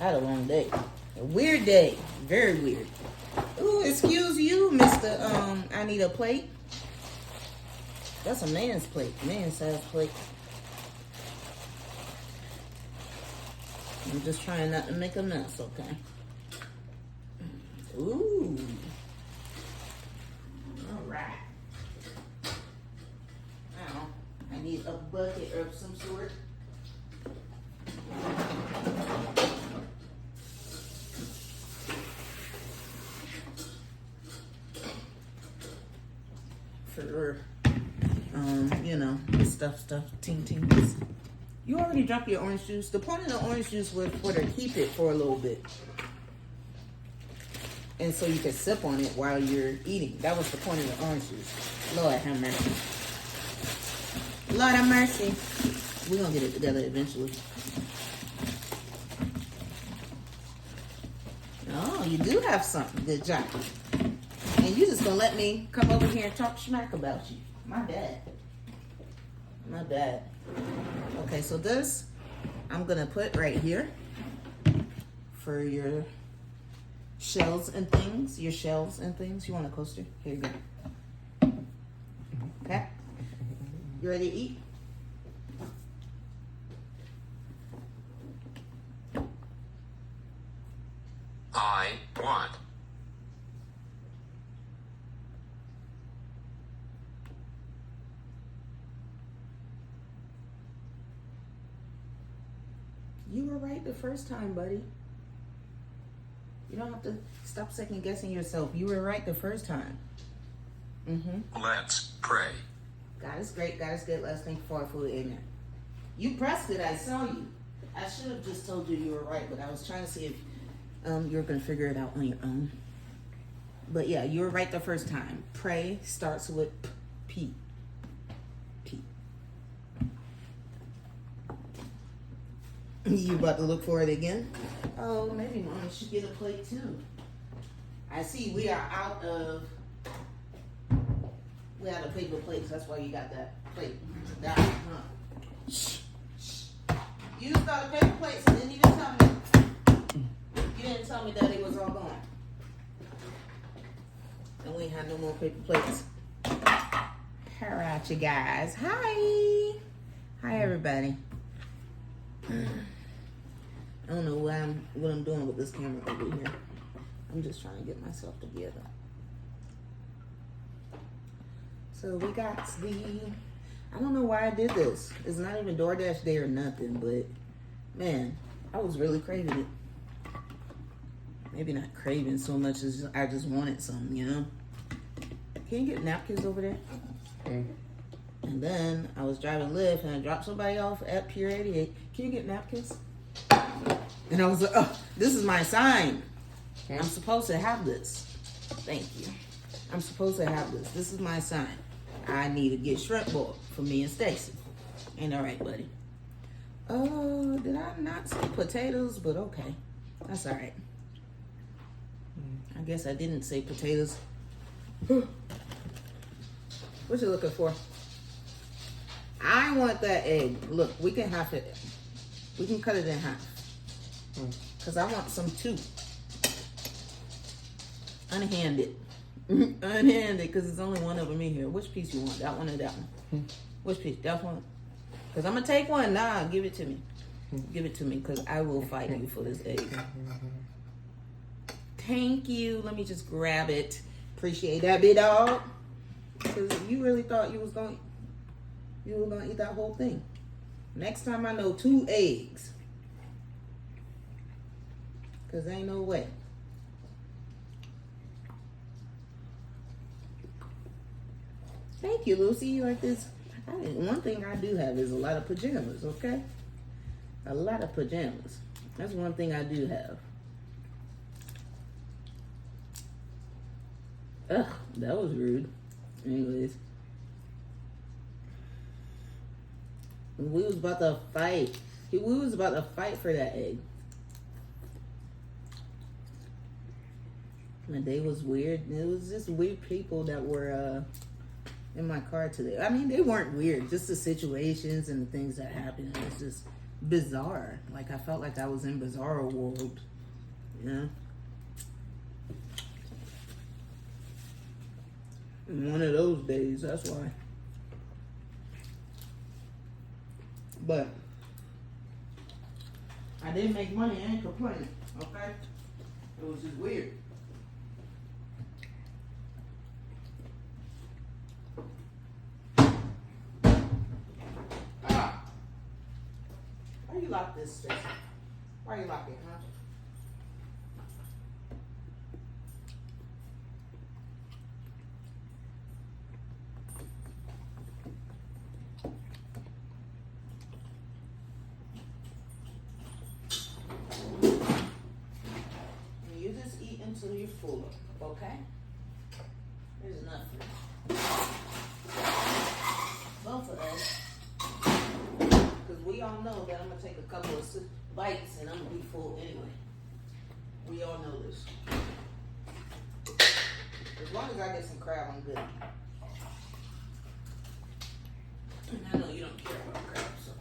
I had a long day. A weird day. Very weird. Ooh, excuse you, Mr. I need a plate. That's a man's plate. Man-sized plate. I'm just trying not to make a mess, okay? Ooh. All right. Now, I need a bucket of some sort. For, you know, stuff, ting. You already dropped your orange juice. The point of the orange juice was for to keep it for a little bit. And so you can sip on it while you're eating. That was the point of the orange juice. Lord have mercy. Lord have mercy. We're going to get it together eventually. Oh, you do have something. Good job. And you just going to let me come over here and talk smack about you. My bad. My bad. Okay, so this I'm going to put right here for your shells and things. Your shells and things. You want a coaster? Here you go. Okay? You ready to eat? I want. You were right the first time, buddy. You don't have to stop second guessing yourself. You were right the first time. Let's pray. God is great. God is good. Let's thank for our food. Amen. You pressed it. I saw you. I should have just told you you were right, but I was trying to see if you were going to figure it out on your own. But yeah, you were right the first time. Pray starts with P. P. You about to look for it again? Oh, maybe Mommy should get a plate too. I see we are out of paper plates. That's why you got that plate. That one, huh? Shh. You used all the paper plates and didn't even tell me. You didn't tell me that it was all gone. And we ain't had no more paper plates. All right, you guys. Hi. Hi, everybody. I don't know what I'm doing with this camera over here. I'm just trying to get myself together. So we got I don't know why I did this. It's not even DoorDash Day or nothing, but man, I was really craving it. Maybe not craving so much as I just wanted some, you know? Can you get napkins over there? And then I was driving Lyft and I dropped somebody off at Pier 88. Can you get napkins? And I was like, oh, this is my sign. I'm supposed to have this. Thank you. I'm supposed to have this. This is my sign. I need to get shrimp bowl for me and Ste'ce. Ain't that right, buddy? Oh, did I not say potatoes? But okay. That's all right. I guess I didn't say potatoes. What you looking for? I want that egg. Look, we can half it. We can cut it in half. Because I want some too. Unhanded. Unhanded, because there's only one of them in here. Which piece you want? That one or that one? Which piece? That one? Because I'm going to take one. Nah, give it to me. Give it to me, because I will fight you for this egg. Thank you. Let me just grab it. Appreciate that, big dog. Because you really thought you were going to eat that whole thing. Next time I know 2 eggs. Because ain't no way. Thank you, Lucy. You like this? One thing I do have is a lot of pajamas, okay? A lot of pajamas. That's one thing I do have. Ugh, that was rude. Anyways. We was about to fight. We was about to fight for that egg. My day was weird. It was just weird people that were in my car today. I mean, they weren't weird. Just the situations and the things that happened. It was just bizarre. Like I felt like I was in Bizarro World. Yeah. One of those days, that's why. But I didn't make money, I ain't complaining, okay? It was just weird. Ah! Why you lock this, Ste'ce? Why you lock it, huh? Until you're full, okay? There's enough for both of us. Because we all know that I'm going to take a couple of bites and I'm going to be full anyway. We all know this. As long as I get some crab, I'm good. And I know you don't care about crab, so.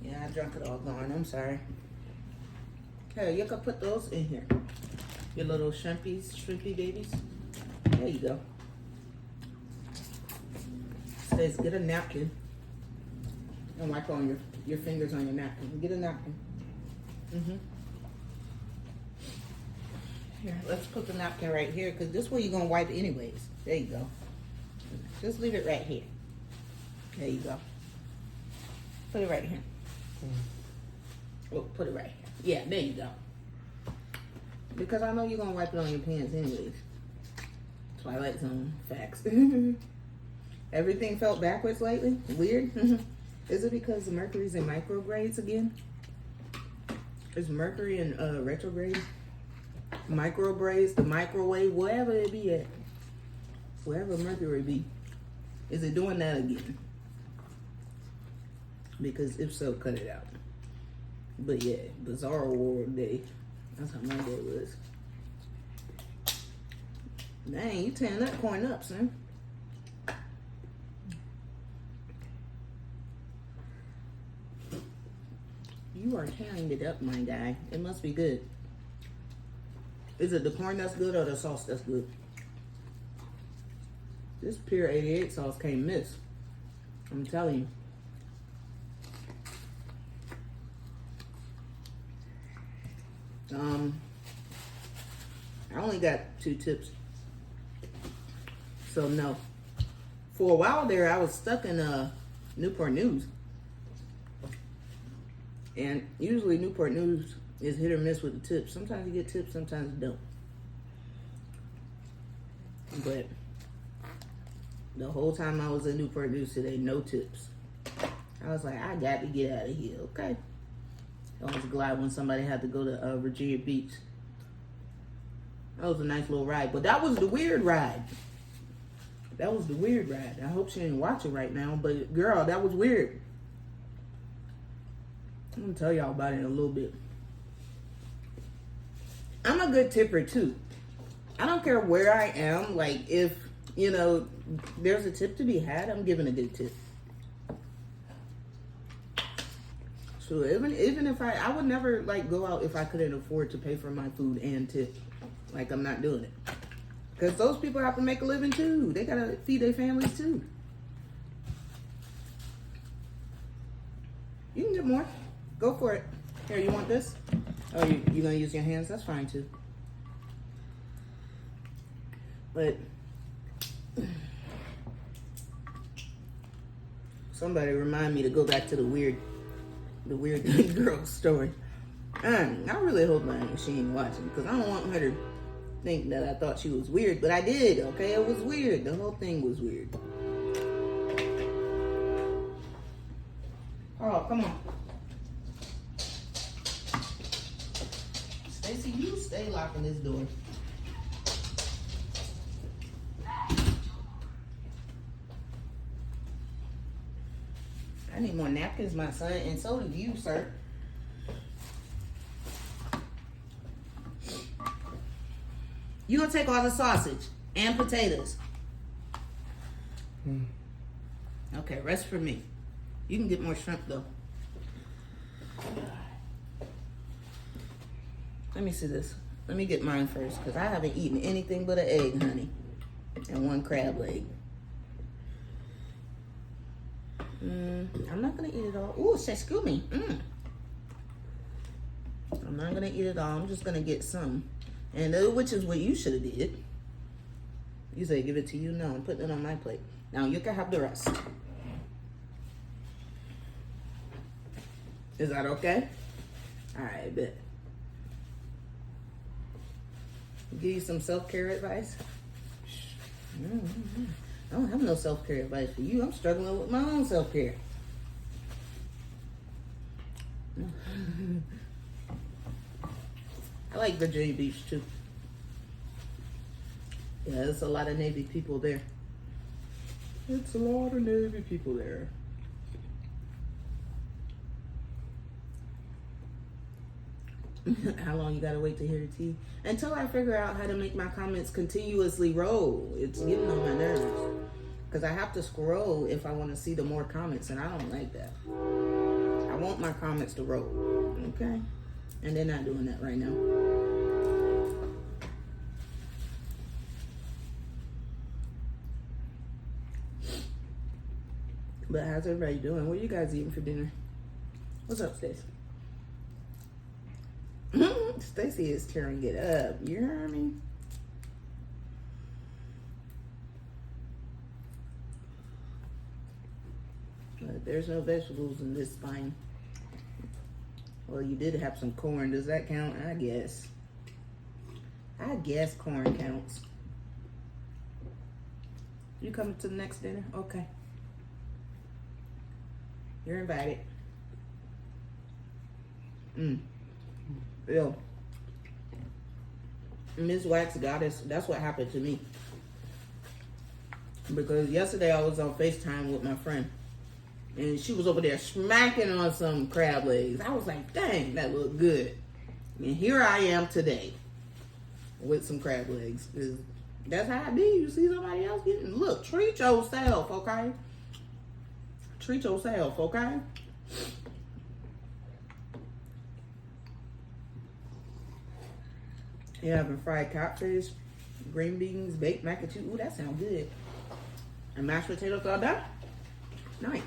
Yeah, I drank it all gone. I'm sorry. Hey, you can put those in here. Your little shrimpy babies. There you go. Ste'ce, get a napkin and wipe on your fingers on your napkin. Get a napkin. Here, let's put the napkin right here because this way you're gonna wipe anyways. There you go. Just leave it right here. There you go. Put it right here. Oh, put it right here. Yeah, there you go. Because I know you're going to wipe it on your pants anyways. Twilight Zone facts. Everything felt backwards lately? Weird? Is it because the Mercury's in microgrades again? Is Mercury in retrograde? Microbraids, the microwave, wherever it be at. Wherever Mercury be. Is it doing that again? Because if so, cut it out. But yeah, Bizarro World Day. That's how my day was. Dang, you tearing that corn up, son. You are tearing it up, my guy. It must be good. Is it the corn that's good or the sauce that's good? This pure 88 sauce can't miss. I'm telling you. I only got 2 tips. So no. For a while there, I was stuck in Newport News. And usually Newport News is hit or miss with the tips. Sometimes you get tips, sometimes you don't. But the whole time I was in Newport News today, no tips. I was like, I got to get out of here, okay? I was glad when somebody had to go to Virginia Beach. That was a nice little ride. But that was the weird ride. That was the weird ride. I hope she didn't watch it right now. But, girl, that was weird. I'm going to tell y'all about it in a little bit. I'm a good tipper, too. I don't care where I am. Like, if, you know, there's a tip to be had, I'm giving a good tip. So even if I would never like go out if I couldn't afford to pay for my food and tip. Like I'm not doing it. Because those people have to make a living too. They gotta feed their families too. You can get more. Go for it. Here, you want this? Oh, you gonna use your hands? That's fine too. But somebody remind me to go back to the weird girl story. I really hope she ain't watching because I don't want her to think that I thought she was weird, but I did, okay? It was weird. The whole thing was weird. Oh, come on. Stacey, you stay locking this door. I need more napkins, my son, and so do you, sir. You gonna take all the sausage and potatoes. Okay, rest for me. You can get more shrimp though. Let me see this. Let me get mine first because I haven't eaten anything but an egg, honey, and one crab leg. I'm not gonna eat it all. Ooh, excuse me. I'm not gonna eat it all. I'm just gonna get some, and which is what you should have did. You say give it to you. No, I'm putting it on my plate. Now you can have the rest. Is that okay? All right, bet. Give you some self-care advice. I don't have no self-care advice for you. I'm struggling with my own self-care. I like Virginia Beach too. Yeah, there's a lot of Navy people there. It's a lot of Navy people there. How long you gotta wait to hear the tea? Until I figure out how to make my comments continuously roll. It's getting on my nerves. Because I have to scroll if I want to see the more comments, and I don't like that. I want my comments to roll. Okay? And they're not doing that right now. But how's everybody doing? What are you guys eating for dinner? What's up, Ste'ce? Ste'ce is tearing it up. You hear me? But there's no vegetables in this spine. Well, you did have some corn. Does that count? I guess. I guess corn counts. You coming to the next dinner? Okay. You're invited. Yo. Miss Wax Goddess, that's what happened to me. Because yesterday I was on FaceTime with my friend. And she was over there smacking on some crab legs. I was like, dang, that looked good. And here I am today with some crab legs. That's how I be. You see somebody else getting, look, treat yourself, okay? Treat yourself, okay? You're having fried catfish, green beans, baked mac and cheese. Ooh, that sounds good. And mashed potatoes all done? Nice.